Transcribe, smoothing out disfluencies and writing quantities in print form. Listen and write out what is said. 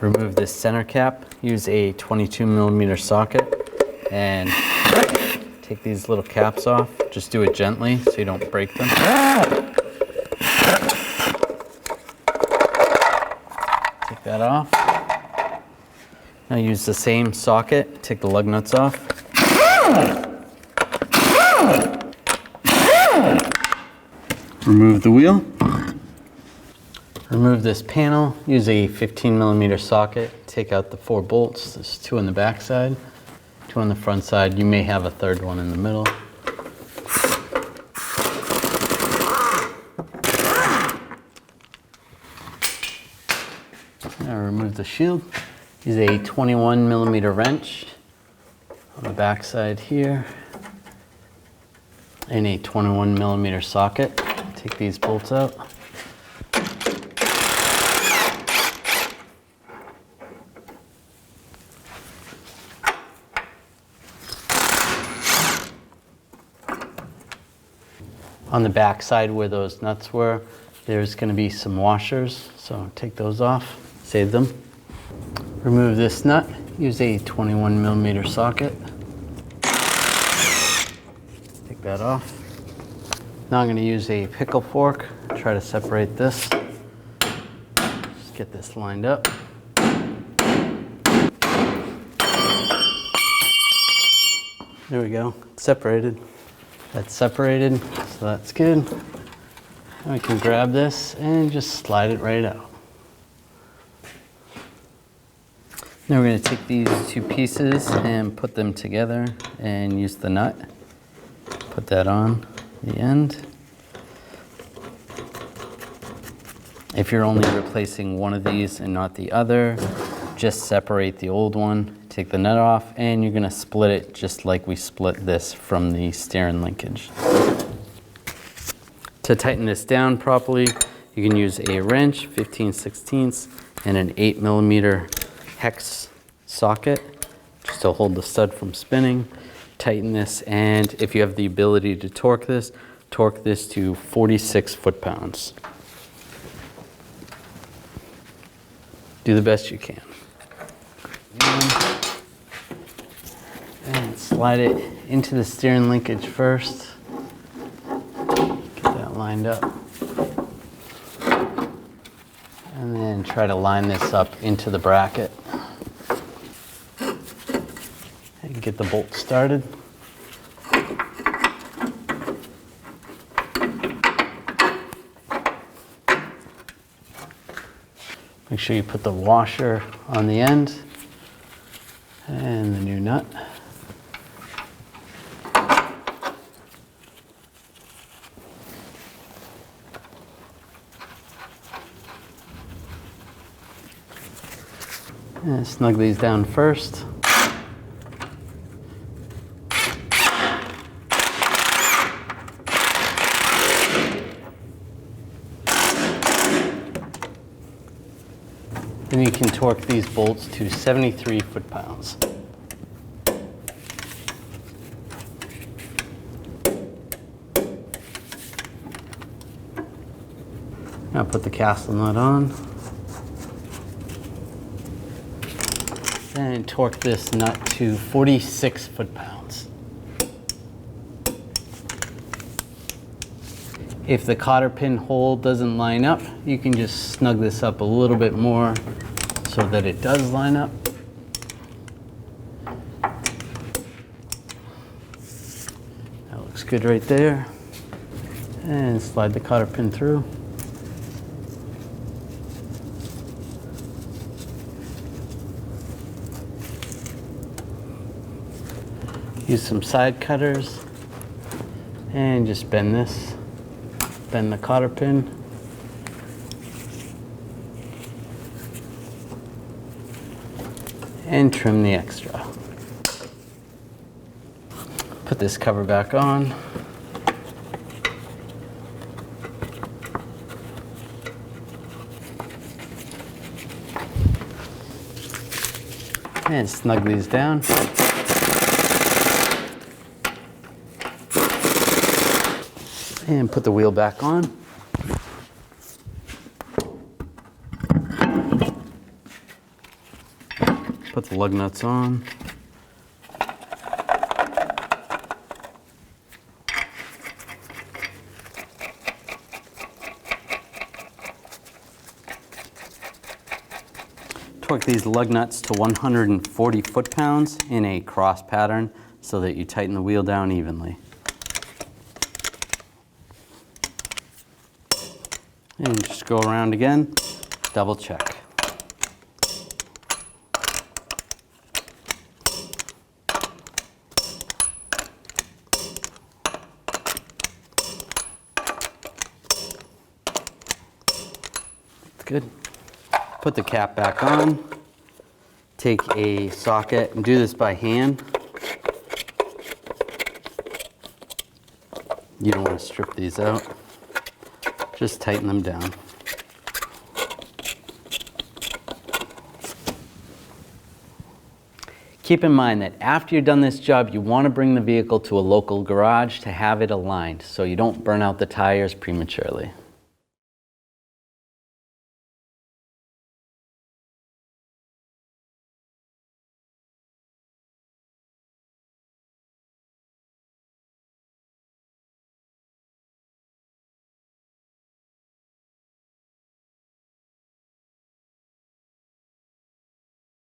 Remove this center cap, use a 22mm socket, and take these little caps off. Just do it gently so you don't break them. Take that off. Now use the same socket, take the lug nuts off. Remove the wheel. Remove this panel, use a 15mm socket, take out the 4 bolts. There's 2 on the back side, 2 on the front side. You may have a third one in the middle. Now remove the shield. Use a 21mm wrench on the back side here and a 21mm socket. Take these bolts out. On the back side where those nuts were, there's going to be some washers, so take those off, save them. Remove this nut, use a 21mm socket. Take that off. Now I'm going to use a pickle fork, try to separate this. Just get this lined up. There we go, it's separated. That's separated, so that's good. Now we can grab this and just slide it right out. Now we're going to take these 2 pieces and put them together and use the nut. Put that on the end. If you're only replacing one of these and not the other, just separate the old one, take the nut off, and you're going to split it just like we split this from the steering linkage. To tighten this down properly, you can use a wrench, 15/16, and an 8mm hex socket just to hold the stud from spinning. Tighten this, and if you have the ability to torque this to 46 foot-pounds. Do the best you can. And slide it into the steering linkage first. Get that lined up. And then try to line this up into the bracket. And get the bolt started. Make sure you put the washer on the end and the new nut. And snug these down first. Then you can torque these bolts to 73 foot-pounds. Now put the castle nut on. And torque this nut to 46 foot-pounds. If the cotter pin hole doesn't line up, you can just snug this up a little bit more so that it does line up. That looks good right there. And slide the cotter pin through. Use some side cutters and just bend this. Bend the cotter pin. And trim the extra. Put this cover back on. And snug these down. And put the wheel back on. Put the lug nuts on. Torque these lug nuts to 140 foot-pounds in a cross pattern so that you tighten the wheel down evenly. And just go around again, double check. That's good. Put the cap back on, take a socket, and do this by hand. You don't want to strip these out. Just tighten them down. Keep in mind that after you're done this job, you want to bring the vehicle to a local garage to have it aligned so you don't burn out the tires prematurely.